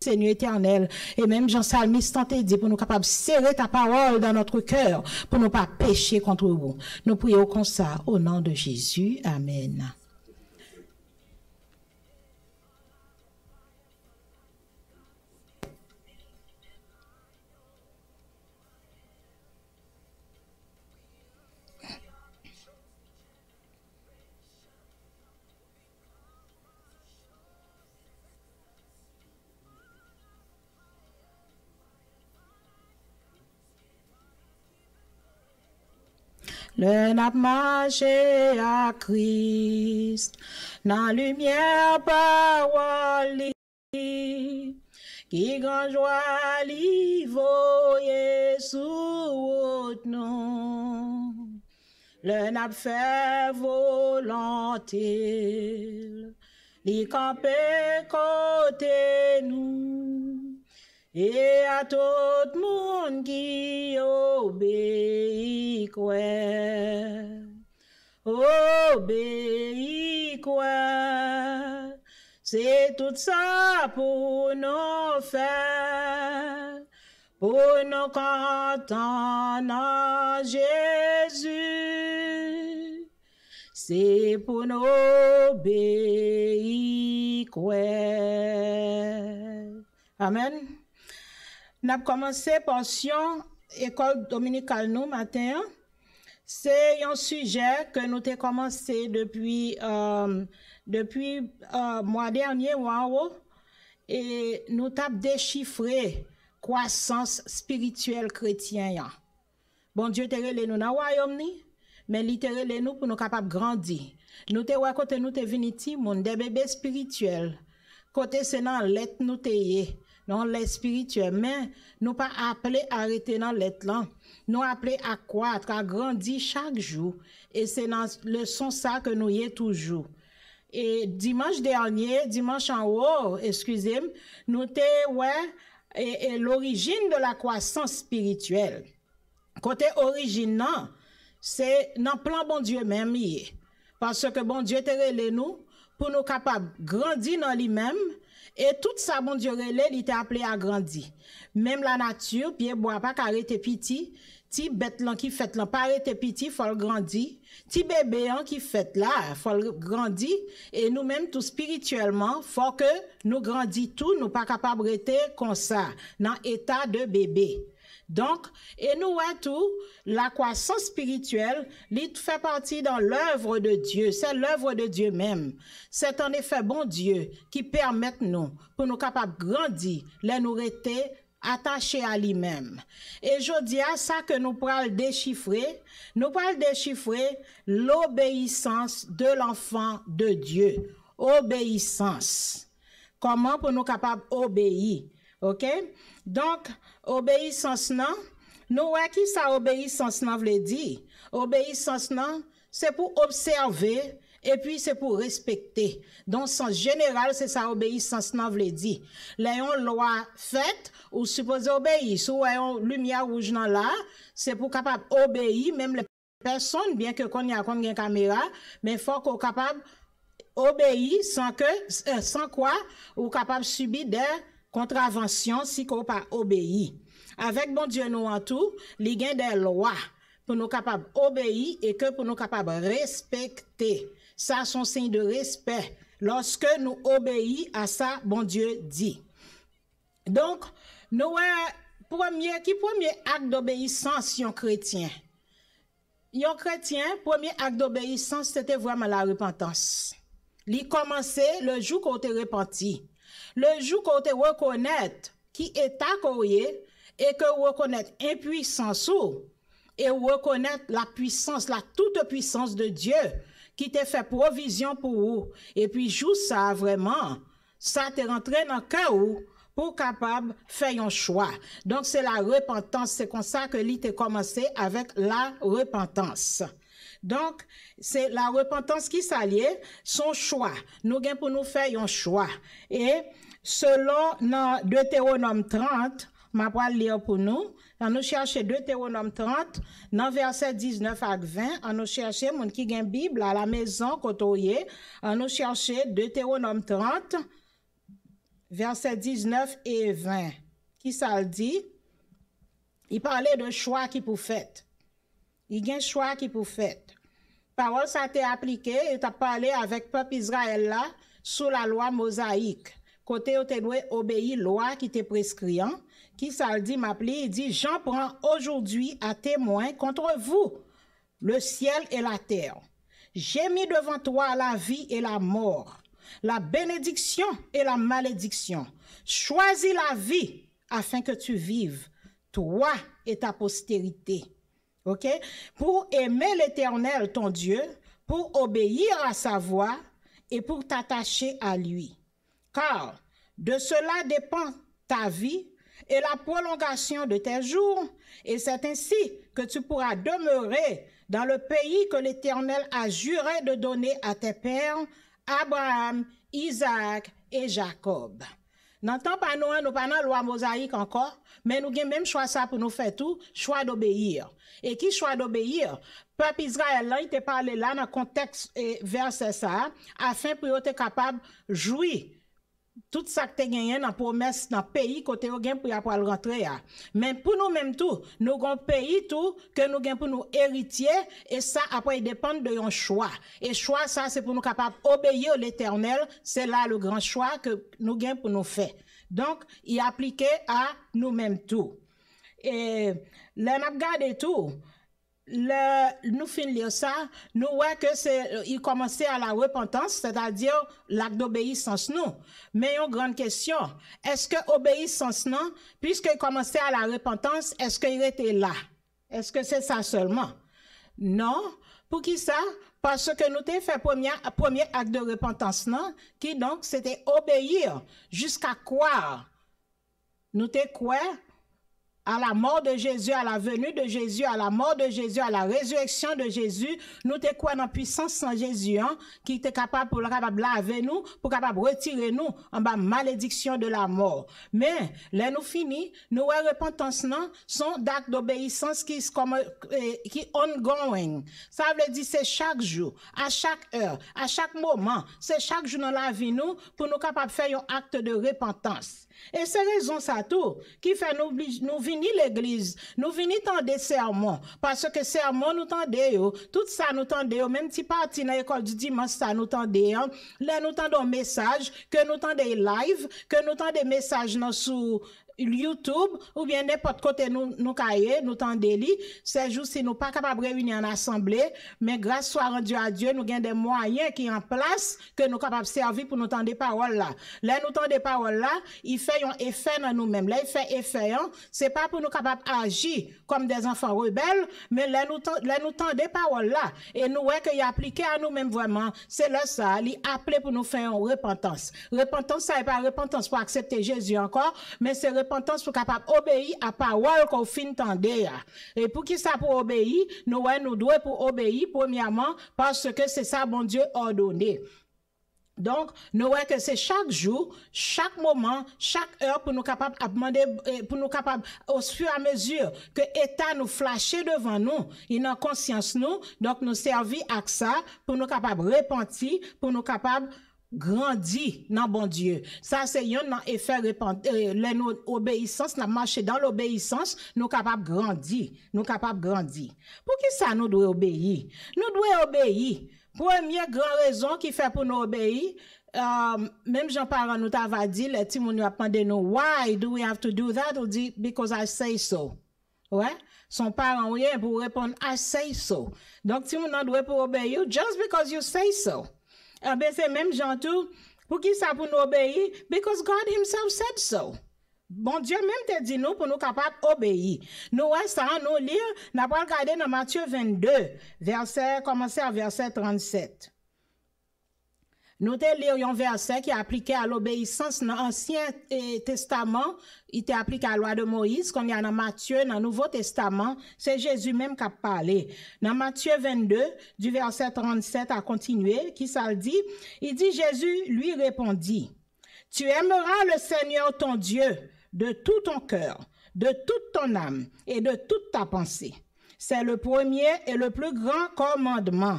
Seigneur éternel, et même Jean Salmiste tenté dit pour nous capables de serrer ta parole dans notre cœur, pour ne pas pécher contre vous. Nous prions comme ça, au nom de Jésus. Amen. Le nap marché à Christ, dans lumière parole qui grand joie li voye sous nous. Le nap fait volonté, li campe côté nous. Et à tout monde qui obéit quoi, c'est tout ça pour nous faire, pour nous contenter Jésus, c'est pour nous obéir quoi. Amen. Nous avons commencé portion école dominicale nous matin. C'est un sujet que nous avons commencé depuis mois dernier et nous avons déchiffré croissance spirituelle chrétienne. Bon Dieu te relé nous dans royaume ni, mais il te relé nous pour nous capables grandir. Nous te ouais côté nous te vini ti monde des bébés spirituels. Côté c'est dans l'être nous te yé. Non, les spirituels, mais nous pas appelés à arrêter dans l'être là. Nous appelés à croître, à grandir chaque jour. Et c'est dans le son ça que nous y est toujours. Et dimanche dernier, dimanche en haut, excusez-moi, nous t'es et l'origine de la croissance spirituelle. Côté origine, non, c'est dans le plan bon Dieu même. Parce que bon Dieu te relé nous pour nous capables de grandir dans lui-même. Et tout ça, bon Dieu, il était appelé à grandir. Même la nature, pied bois pas arrêter petit, ti bête là qui fait là pas arrêter petit, faut le grandir. Ti bébé qui fait là, faut le grandir. Et nous-mêmes, tout spirituellement, faut que nous grandissions tout, nous pas capables de rester comme ça, dans état de bébé. Donc, et nous tout, la croissance spirituelle, il fait partie dans l'œuvre de Dieu. C'est l'œuvre de Dieu même. C'est en effet bon Dieu qui permet nous, pour nous capables de grandir, les nous rester attachés à lui-même. Et je dis à ça que nous pourrons déchiffrer l'obéissance de l'enfant de Dieu. Obéissance. Comment pour nous capables d'obéir? OK? Donc, obéissance non, nous qui ça obéissance non veut dire? Obéissance non, c'est pour observer et puis c'est pour respecter. Dans le sens général, c'est ça obéissance non veut dire. Là une loi faite ou supposé obéir, soit une lumière rouge dans là, c'est pour capable obéir même les personnes bien que qu'on y a une caméra, mais faut qu'on capable obéir sans quoi ou capable subir des contravention si qu'on pas obéi. Avec bon Dieu nous en tout, il y a des lois pour nous capables obéir et que pour nous capables respecter. Ça sont signes de respect lorsque nous obéissons à ça bon Dieu dit. Donc nous premier acte d'obéissance un chrétien. Un chrétien, premier acte d'obéissance c'était vraiment la repentance. Il commençait le jour qu'on te repenti. Le jour qu'on te reconnaît qui est à courrier et que reconnaître impuissance et reconnaître la puissance, la toute puissance de Dieu qui t'a fait provision pour vous. Et puis, joue ça vraiment, ça t'est rentré dans le cœur pour capable faire un choix. Donc, c'est la repentance. C'est comme ça que l'île commencé avec la repentance. Donc, c'est la repentance qui s'allie, son choix. Nous gagnons pour nous faire un choix. Et selon dans Deutéronome 30, ma pas lire pour nous, nous chercher Deutéronome 30, dans verset 19 à 20, nous chercher mon qui gagne Bible à la maison côtoyer, nous chercher Deutéronome 30, versets 19 et 20. Qui ça le dit? Il parlait de choix qui pour fait. Il y a un choix qui pour fait. Parole ça a été appliqué et tu as parlé avec peuple Israël là sous la loi mosaïque. Côté où tu dois obéir loi qui te prescrit. Qui ça le dit m'appelé, il dit j'en prends aujourd'hui à témoin contre vous le ciel et la terre. J'ai mis devant toi la vie et la mort, la bénédiction et la malédiction. Choisis la vie afin que tu vives, toi et ta postérité. OK? Pour aimer l'Éternel, ton Dieu, pour obéir à sa voix et pour t'attacher à lui. Car de cela dépend ta vie et la prolongation de tes jours, et c'est ainsi que tu pourras demeurer dans le pays que l'Éternel a juré de donner à tes pères, Abraham, Isaac et Jacob. N'entend pas nous pas dans la loi mosaïque encore, mais nous avons même choix ça pour nous faire tout, choix d'obéir. Et qui choix d'obéir? Peuple Israël, là, il te parlé là dans le contexte verset ça, afin pour être capable de jouir tout ça que tu as gagné dans la promesse dans le pays côté vous gagne pour pouvoir rentrer. Mais pour nous même tout, nous avons un pays tout que nous gagne pour nous héritier et ça après il dépend de un choix. Et choix ça c'est pour nous capable obéir à l'Éternel, c'est là le grand choix que nous gagne pour nous faire. Donc, il est appliqué à nous même tout. Et là n'a regardé tout. Nous finissons lire ça, nous voyons que il commençait à la repentance, c'est-à-dire l'acte d'obéissance nous. Mais une grande question, est-ce que obéissance non, puisqu'il commençait à la repentance, est-ce qu'il était là? Est-ce que c'est ça seulement? Non. Pour qui ça? Parce que nous avons fait premier acte de repentance non, qui donc c'était obéir jusqu'à quoi? Nous avons quoi? À la mort de Jésus, à la venue de Jésus, à la mort de Jésus, à la résurrection de Jésus, nous te quoi dans puissance sans Jésus, hein, qui était capable pour capable laver nous, pour capable retirer nous en bas malédiction de la mort. Mais là nous fini, nous repentance non, sont d'actes d'obéissance qui ongoing. Ça veut dire c'est chaque jour, à chaque heure, à chaque moment, c'est chaque jour dans la vie nous pour nous capable faire un acte de repentance. Et c'est raison ça tout qui fait nous venir l'église, nous venir tendre des sermons parce que sermons nous tendez tout ça nous tendez même petit parti dans l'école du dimanche ça nous tendez là nous tendons message que nous tendez live que nous tendez message dans sous YouTube ou bien n'importe côté nous cahier nous tendez li ces jours si nous pas capable réunir en assemblée mais grâce soit rendu à Dieu nous gain des moyens qui en place que nous capable servir pour nous tendre des paroles là nous tendre des paroles là il fait un effet dans nous-mêmes là il fait effet c'est pas pour nous capable agir comme des enfants rebelles mais là nous tendre des paroles là et nous ouais que y appliqué à nous-mêmes vraiment c'est là ça il appelé pour nous faire une repentance ça n'est pas repentance pour accepter Jésus encore mais c'est repentance pour capable obéir à parole qu'on fin tendait. Et pour qui ça pour obéir, nous devons pour obéir premièrement parce que c'est ça bon Dieu ordonné. Donc, nous voyons que c'est chaque jour, chaque moment, chaque heure pour nous capables à demander, pour nous capables au fur et à mesure que l'État nous flashait devant nous, il a conscience nous, donc nous servir à ça pour nous capables repentir, pour nous capables grandi dans bon Dieu. Ça c'est un effet l'obéissance, la marcher dans l'obéissance, nous capables grandir, Pour qui ça nous doit obéir? Nous devons obéir. Première grande raison qui fait pour nous obéir, même Jean-Parent nous t'avait dit, les petits nous a demandé nous, why do we have to do that? On dit, because I say so. Ouais? Son parent rien pour répondre, I say so. Donc, si on doit pour obéir, just because you say so. Eh bien, c'est même gentil. Pour qui ça pour nous obéir? Because God himself said so. Bon Dieu même te dit nous pour nous capables d'obéir. Nous, ça, nous lire, nous allons regarder dans Matthieu 22, commencer à verset 37. Nous te lire un verset qui est appliqué à l'obéissance dans l'Ancien Testament, il est appliqué à la loi de Moïse, comme il y a dans Matthieu, dans le Nouveau Testament, c'est Jésus même qui a parlé. Dans Matthieu 22, du verset 37 à continuer, qui ça le dit? Il dit, Jésus lui répondit, tu aimeras le Seigneur ton Dieu de tout ton cœur, de toute ton âme et de toute ta pensée. C'est le premier et le plus grand commandement.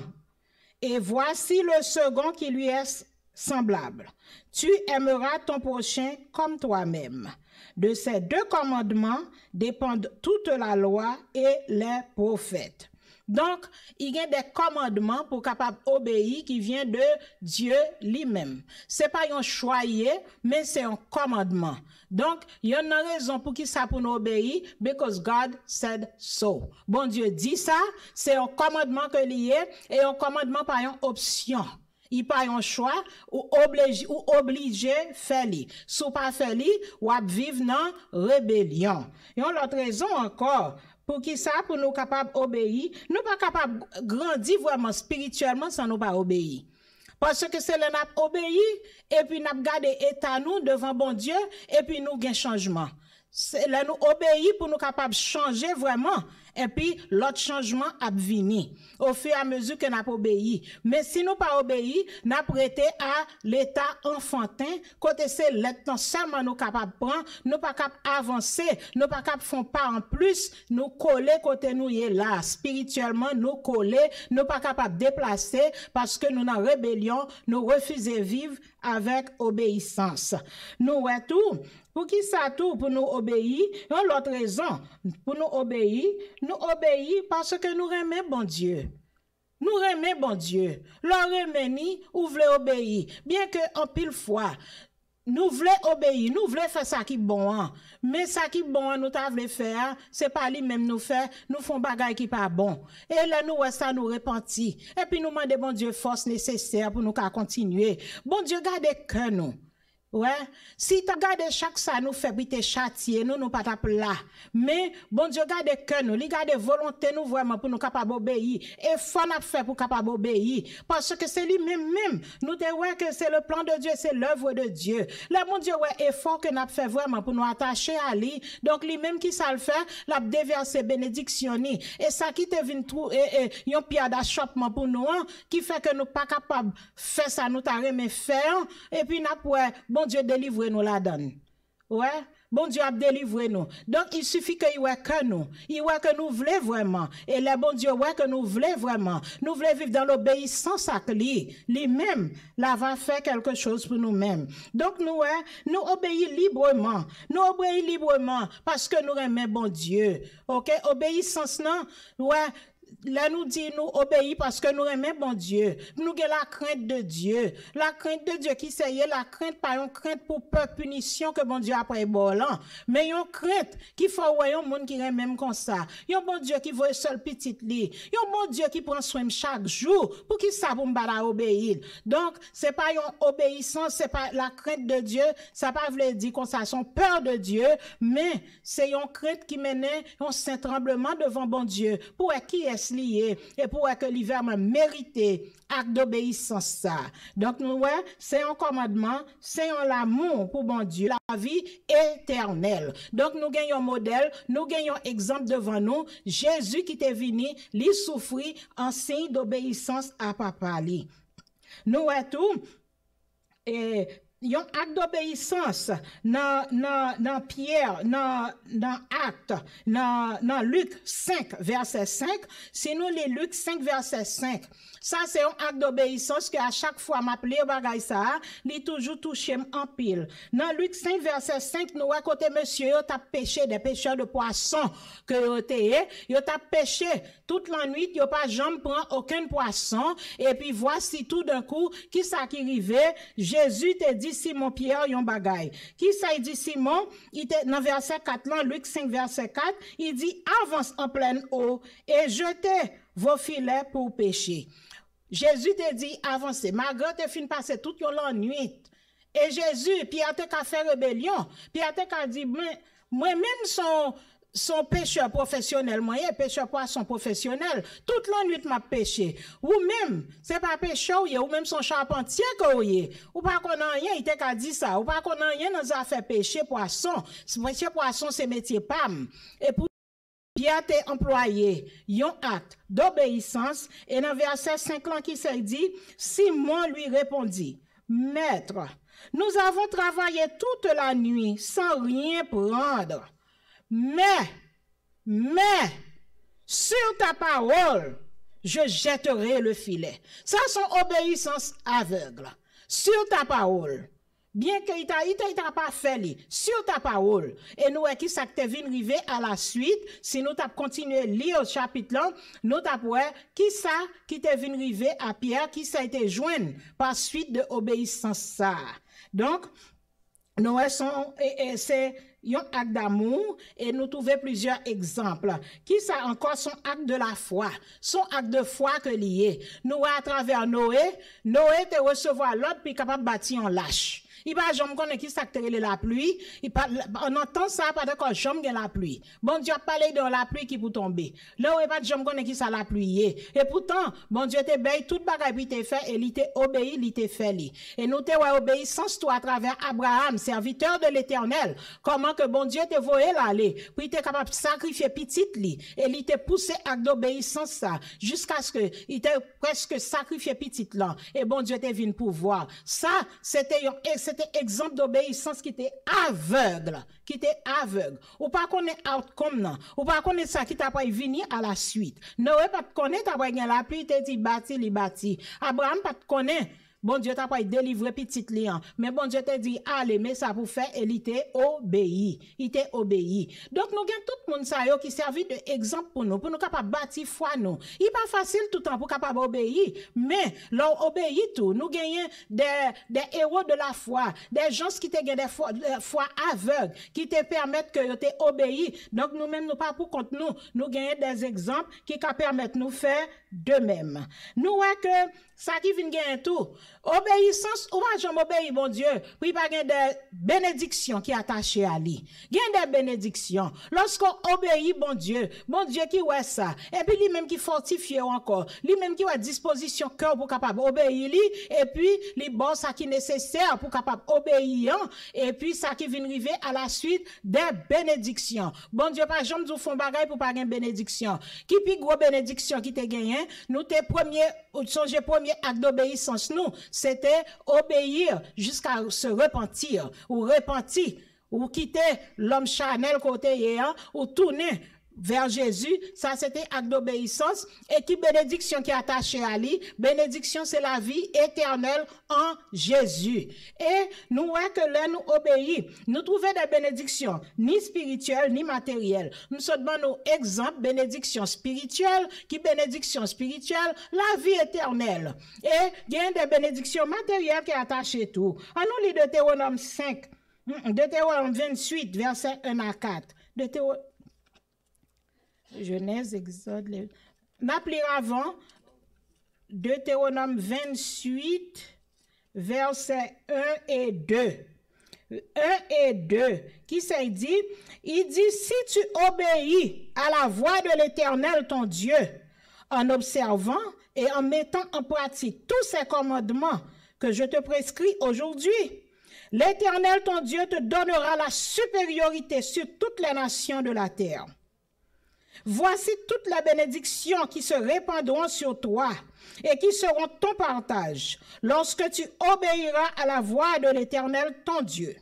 Et voici le second qui lui est semblable. Tu aimeras ton prochain comme toi-même. De ces deux commandements dépendent toute la loi et les prophètes. Donc, il y a des commandements pour capable obéir qui viennent de Dieu lui-même. C'est pas un choix, mais c'est un commandement. Donc, il y a une raison pour qui ça pour nous obéir, because God said so. Bon Dieu dit ça, c'est un commandement que lié et un commandement par une option. Il pas un choix ou obligé faire li. Si pas faire li, ou vivre dans rébellion. Et on l'autre raison encore pour qui ça pour nous capable obéir, nous pas capable grandir vraiment spirituellement sans nous pas obéir. Parce que c'est le n'a obéi et puis n'a gardé état nous devant bon Dieu et puis nous gain changement. C'est là nous obéir pour nous capable changer vraiment et puis l'autre changement a venir au fur et à mesure que n'a obéi. Mais si nous pas obéi, n'a prêté à l'état enfantin côté c'est l'état seulement nous capable prendre, nous pas capable avancer, nous pas capable font pas en plus, nous coller côté nous est là spirituellement nous coller, nous pas capable déplacer parce que nous dans rébellion, nous refuser vivre avec obéissance. Nous ouais tout pour qui ça tout pour nous obéir, l'autre raison pour nous obéir parce que nous aimons bon Dieu. Nous aimons bon Dieu. Leur remeni ou voulez obéir. Bien que en pile fois, nous voulons obéir, nous voulons faire ça qui est bon. Hein. Mais ça qui est bon, nous voulons faire, c'est pas lui-même nous faire, nous font bagay qui pas bon. Et là, nous, ça nous repentit. Et puis nous demandons bon Dieu force nécessaire pour nous continuer. Bon Dieu, gardez que nous. Ouais, si tu regardes chaque ça nous fait puis te châtier nous pas tape là. Mais bon Dieu garde que nous, il garde volonté nous vraiment pour nous capable obéir et faut n'a fait pour capable obéir parce que c'est lui même nous te ouais que c'est le plan de Dieu, c'est l'œuvre de Dieu. Là mon Dieu ouais effort que n'a fait vraiment pour nous attacher à lui. Donc lui même qui ça le fait, l'a déverser bénédiction et ça qui te vient tout un pierre d'achoppement pour nous qui fait que nous pas capable faire ça nous t'a remet faire et puis n'a bon Dieu délivre nous la donne. Ouais, bon Dieu a délivré nous. Donc il suffit que il que nous. Il que nous voulons vraiment. Et le bon Dieu ouais que nous voulons vraiment. Nous voulons vivre dans l'obéissance à lui-même. Là va faire quelque chose pour nous-mêmes. Donc nous obéissons librement. Nous obéissons librement parce que nous aimons bon Dieu. OK, obéissance non. Ouais. Là nous dit nous obéir parce que nous aimons bon Dieu. Nous avons la crainte de Dieu. La crainte de Dieu qui c'est la crainte pas une crainte pour peur punition que bon Dieu après bolan. Mais une crainte qui faut un monde qui aime même comme ça. Un bon Dieu qui voit seul petite li. Un bon Dieu qui prend soin chaque jour pour qui ça pour m'bala obéir. Donc c'est pas une obéissance, c'est pas la crainte de Dieu, ça pas veut dire qu'on ça son peur de Dieu, mais c'est une crainte qui mène un saint tremblement devant bon Dieu. Pour qui est lié et pour que l'hiver m'a mérité acte d'obéissance ça. Donc nous c'est un commandement, c'est un l'amour pour bon Dieu, la vie éternelle. Donc nous gagnons un modèle, nous gagnons un exemple devant nous, Jésus qui est venu, lui souffrit en signe d'obéissance à papa li. Nous tout et un acte d'obéissance dans Pierre, dans acte, dans Luc 5, verset 5. Si nous lisons Luc 5, verset 5, ça c'est un acte d'obéissance que à chaque fois m'appeler bagay ça, li toujours touché en pile. Dans Luc 5, verset 5, nous à côté monsieur, yo t'a pêché des pêcheurs de poissons que yo t'a pêché toute la nuit, yo pas jamais prend aucun poisson, et puis voici tout d'un coup, qui ça qui arrivait, Jésus te dit Simon Pierre yon bagay. Qui ça il dit Simon, il était dans verset 4 là, Luc 5 verset 4, il dit avance en pleine eau et jetez vos filets pour pêcher. Jésus te dit avancez, malgré te fin passer toute la nuit. Et Jésus, Pierre te ka fait rébellion, Pierre te ka dit moi-même son pêcheur professionnel, moi, pêcheur poisson professionnel, toute la nuit m'a pêché. Ou même, c'est pas pêcheur, ou même son charpentier ou pas qu'on a rien, il t'a dit ça, ou pas qu'on a rien dans affaire pêcher poisson. Pêcher poisson, c'est métier PAM. Et pour Pierre t'es employé, yon acte d'obéissance, et dans verset 5 ans qui s'est dit, Simon lui répondit, Maître, nous avons travaillé toute la nuit sans rien prendre. Mais, sur ta parole, je jetterai le filet. Ça, c'est obéissance aveugle. sur ta parole. Bien que il t'a pas fait sur ta parole. Et nous, qui ça que te vient river à la suite, si nous t'a continué lire au chapitre là, nous t'a qui ça qui te vient river à Pierre, qui ça a été joint par suite de obéissance ça. Donc, nous c'est un acte d'amour et nous trouvons plusieurs exemples. Qui ça encore son acte de la foi, son acte de foi que lié. Nous à travers Noé te recevoir l'autre puis capable bâtir en lâche. Il va jamais connaître qui s'actere la pluie. On entend ça pas d'accord jamais la pluie. Bon Dieu a parlé de la pluie qui pour tomber. Là où pas jamais connaître qui ça la pluie. Et pourtant, bon Dieu te bail toute bagaille puis te fait et il te obéi, il te fait li. Et nous te obéissance toi à travers Abraham, serviteur de l'Éternel. Comment que bon Dieu te voyait l'aller, puis te capable de sacrifier petite li et il te poussé à d'obéissance ça jusqu'à ce que il te presque sacrifié petite là et bon Dieu te vinn pour voir. Ça c'était exemple d'obéissance qui était aveugle, ou pas connaître outcome non, ou pas connaître ça qui t'a pas venir à la suite. Noé pas connaître t'a pas la pluie te dit bâti. Abraham pas connaître. Bon Dieu t'a pas délivré petite lian, mais bon Dieu t'a dit allez mais ça pour faire et il était obéi. Donc nous gagne tout le monde ça yo qui servi de exemple pour nous capable bâtir foi nous. Il pas facile tout le temps pour capable obéir, mais l'on obéit tout. Nous gagnons des héros de la foi, des gens qui te gagnent des foi aveugles qui te permettent que tu obéis. Donc nous même nous pas pour compte nous gagnons des exemples qui permettent nous faire de même. Nous ouais que ça qui vient gagner tout. Obéissance, ou pas jamais obéir, bon Dieu. Puis pas gagner des bénédictions qui attachées à lui. Gagner des bénédictions. Lorsqu'on obéit, bon Dieu qui ouais ça. Et puis lui-même qui fortifie encore. Lui-même qui a disposition cœur pour capable obéir lui. Et puis, lui bon ça qui est nécessaire pour capable obéir. Et puis, ça qui vient arriver à la suite des bénédictions. Bon Dieu, pas jamais nous font bagaille pour pas gagner bénédiction. Qui puis gros bénédiction qui te gagné, nous te premier acte d'obéissance nous c'était obéir jusqu'à se repentir ou quitter l'homme charnel côté hier ou tourner vers Jésus. Ça c'était acte d'obéissance. Et qui bénédiction qui est attachée à lui, bénédiction c'est la vie éternelle en Jésus. Et nous voyons que là nous obéissons, nous trouvons des bénédictions ni spirituelles ni matérielles. Nous sommes nos exemples bénédiction spirituelle, qui bénédiction spirituelle, la vie éternelle. Et il y a des bénédictions matérielles qui est attachées tout. En nous lit Deutéronome 5, Deutéronome 28 verset 1 à 4. Genèse, Exode, n'appelez avant Deutéronome 28, versets 1 et 2. 1 et 2, qui s'est dit, il dit, si tu obéis à la voix de l'Éternel ton Dieu, en observant et en mettant en pratique tous ces commandements que je te prescris aujourd'hui, l'Éternel ton Dieu te donnera la supériorité sur toutes les nations de la terre. Voici toutes les bénédictions qui se répandront sur toi et qui seront ton partage lorsque tu obéiras à la voix de l'Éternel ton Dieu.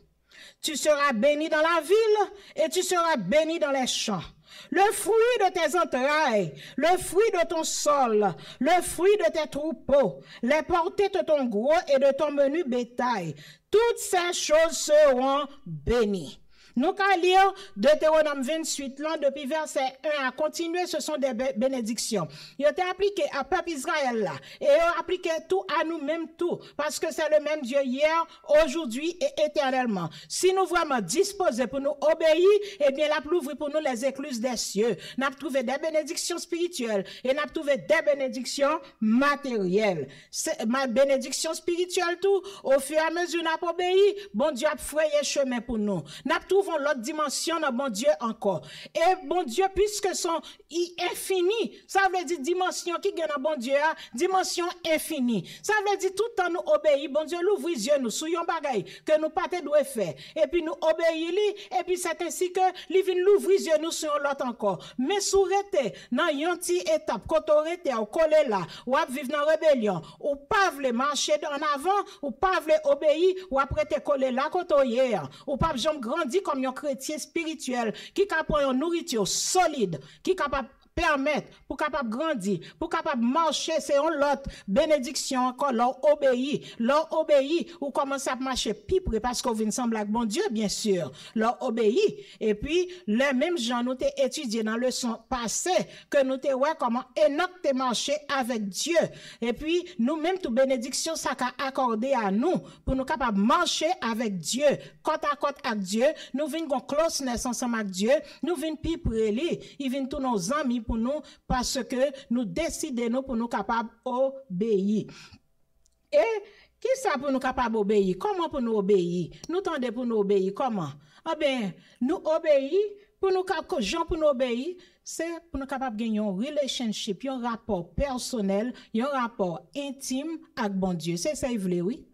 Tu seras béni dans la ville et tu seras béni dans les champs. Le fruit de tes entrailles, le fruit de ton sol, le fruit de tes troupeaux, les portées de ton gros et de ton menu bétail, toutes ces choses seront bénies. Nous allons lire Deutéronome 28, là, depuis verset 1 à continuer, ce sont des bénédictions. Il a été appliqué à peuple Israël là, et il a appliqué tout à nous-mêmes tout, parce que c'est le même Dieu hier, aujourd'hui et éternellement. Si nous vraiment disposés pour nous obéir, eh bien, la ouvrir pour nous les écluses des cieux. Nous avons trouvé des bénédictions spirituelles et nous avons trouvé des bénédictions matérielles. Ma bénédiction spirituelle tout, au fur et à mesure nous avons obéi, bon Dieu a frayé chemin pour nous. Nous avons l'autre dimension dans bon Dieu encore. Et bon Dieu, puisque son infini, ça veut dire dimension qui gagne dans bon Dieu, dimension infinie. Ça veut dire tout le temps nous obéir, bon Dieu l'ouvre les yeux nous, sous yon bagay, que nous pas te doit faire. Et puis nous obéir lui, et puis c'est ainsi que lui vient l'ouvrir les yeux nous sur l'autre encore. Mais sous rete, dans yon ti étape, quand on rete, ou collé là, ou ap vivre dans rébellion, ou pas vle marcher en avant, ou pas vle obéir, ou après te coller là, quand on y est, ou pas jamais grandi comme un chrétien spirituel qui capable une nourriture solide, qui capable permettre, pour capable grandir, pour capable marcher, c'est une autre bénédiction encore, leur obéit, ou commence à marcher plus près parce qu'on vient ensemble avec bon Dieu, bien sûr, leur obéit. Et puis, les mêmes gens nous t'ai étudié dans le leçon passée, que nous t'ai ouais comment Enoch t'ai marché avec Dieu. Et puis, nous-mêmes, toute bénédiction, ça qu'a accordé à nous, pour nous capables de marcher avec Dieu, côte à côte avec Dieu, nous venons en closeness ensemble avec Dieu, nous venons plus près lui, ils viennent tous nos amis pour nous, parce que nous décidons pour nous capables d'obéir. Et qui ça pour nous capables d'obéir? Comment pour nous obéir? Nous tendez pour nous obéir, comment? Ah bien, nous obéir, pour nous gens pour nous obéir, c'est pour nous capables de gagner un relationship, un rapport personnel, un rapport intime avec bon Dieu. C'est ça il voulait, oui.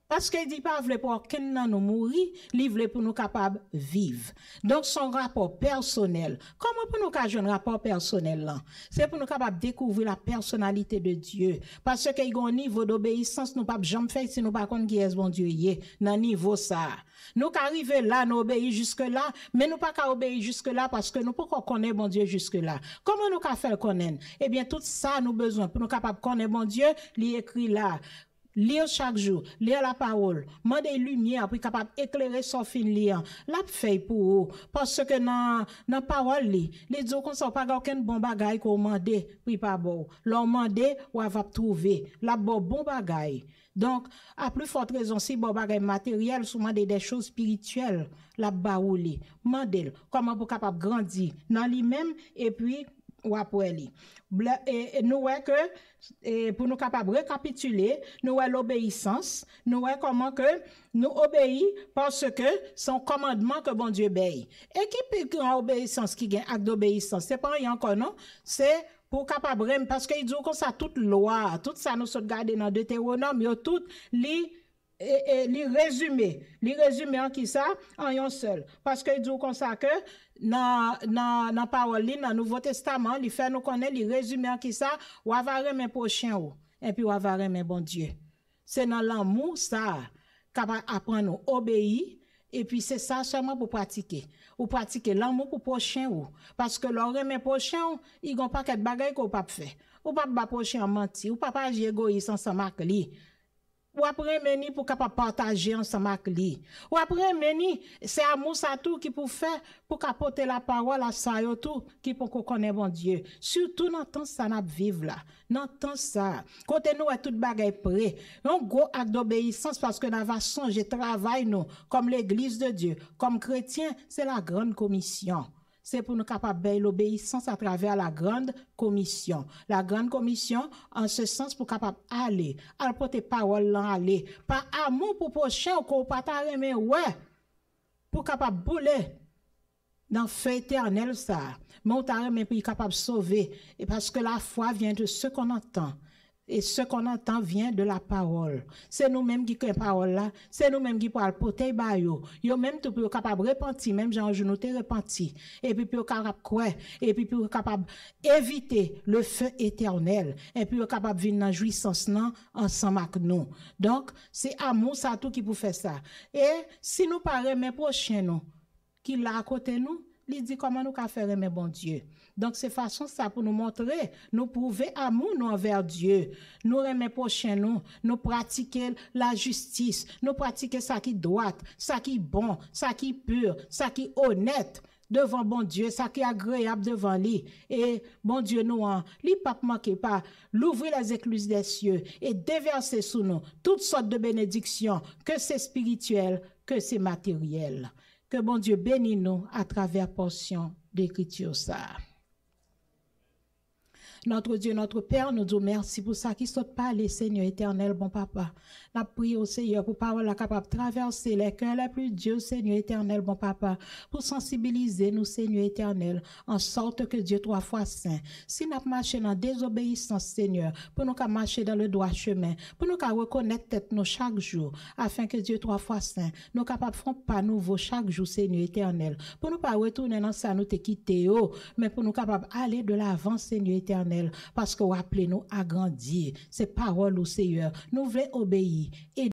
Parce qu'il dit pas voulait pour aucun nan nous mourir, il voulait pour nous capables vivre. Donc son rapport personnel. Comment pour nous capables un rapport personnel là? C'est pour nous capables découvrir la personnalité de Dieu. Parce que il y a un niveau d'obéissance nous pas jamais faire si nous pas connaître qui est bon Dieu yé dans niveau ça. Nous qu'arriver là, nous obéir jusque là, mais nous pas qu'à obéir jusque là parce que nous pas connaître bon Dieu jusque là. Comment nous qu'à faire connaître? Eh bien tout ça nous besoin pour nous capables connaître bon Dieu, il écrit là. Lire chaque jour, lire la parole, demander lumière pour capable éclairer son fin lire. La fait pour parce que dans parole li dit qu'on ça pas aucun bon bagay qu'on mande puis pas bon. L'on mande ou va trouver la bon bagay. Donc à plus forte raison si bon bagay matériel souvent des choses spirituelles la baouli. Mandel comment pour capable grandir dans lui-même et puis ou après lui. Et nous voyons que pour nous capables de récapituler, nous voyons l'obéissance, nous voyons comment que nous obéissons parce que son commandement que bon Dieu obéit. Et qui peut en obéissance qui gagne acte d'obéissance, c'est pas rien encore non, c'est pour capable parce qu'il dit comme ça toute loi, tout ça nous sommes gardés dans Deutéronome, yo tout li résumé en qui ça en un seul parce que il dit comme ça que dans parole dans Nouveau Testament il fait nous connaître il résumé en qui ça ou va remettre prochain ou et puis ou va remettre bon Dieu c'est dans l'amour ça capable apprendre à obéir et puis c'est ça seulement pour pratiquer ou pratiquer l'amour pour prochain ou parce que leur remettre prochain il gon pas quelque bagaille qu'on pas faire ou pas ba prochain mentir ou pas agir égoïste ensemble avec lui. Ou après meni pour capable partager ensemble avec lui. Ou après meni c'est amour ça tout qui pour faire pour capoter la parole à ça yo tout qui pour qu'on connaît bon Dieu. Surtout dans temps ça n'a vivre là. Dans temps ça. Côté nous est tout bagaille prêt. Un gros acte d'obéissance parce que nous va songer travail nous comme l'église de Dieu, comme chrétien, c'est la grande commission. C'est pour nous capables de l'obéissance à travers la grande commission. La grande commission, en ce sens, pour capable aller, à porter parole là, aller. Par amour pour prochain, qu'on pas mais ouais, pour capable bouler dans feu éternel ça. Mais on t'a mais pour capable sauver. Et parce que la foi vient de ce qu'on entend. Et ce qu'on entend vient de la parole. C'est nous-mêmes qui créons la parole là. C'est nous-mêmes qui parlons pour te bayo. Yo même tout pour capable repentir, même Jean nous te repenti. Et puis pour capable croire. Et puis pour capable éviter le feu éternel. Et puis pour capable vivre dans jouissance non ensemble avec nous. Donc c'est amour ça tout qui pour faire ça. Et si nous parlons mes prochains nous qui là à côté nous, il dit comment nous qu'à faire aimer bon Dieu. Donc c'est façon ça pour nous montrer, nous prouver amour nous envers Dieu. Nous aimer prochain nous pratiquer la justice, nous pratiquer ça qui droit, ça qui bon, ça qui pur, ça qui honnête devant bon Dieu, ça qui agréable devant lui. Et bon Dieu nous lui pas manquer pas l'ouvrir les écluses des cieux et déverser sous nous toutes sortes de bénédictions, que c'est spirituel, que c'est matériel. Que bon Dieu bénisse nous à travers portion d'écriture ça. Notre Dieu, notre Père, nous disons merci pour ça qui saute pas les Seigneur éternel, bon papa. Nous prions au Seigneur pour parole capable de traverser les cœurs les plus durs, Seigneur éternel, bon papa, pour sensibiliser nous, Seigneur éternel, en sorte que Dieu 3 fois saint. Si nous marchons dans désobéissance, Seigneur, pour nous marcher dans le droit chemin, pour nous reconnaître tête nous chaque jour, afin que Dieu 3 fois saint, nous capables de faire pas nouveau chaque jour, Seigneur éternel, pour nous pas retourner dans ça, nous te quitter, mais pour nous capables aller de l'avant, Seigneur éternel. Parce que vous appelez nous à grandir. C'est parole au Seigneur. Nous voulons obéir. Et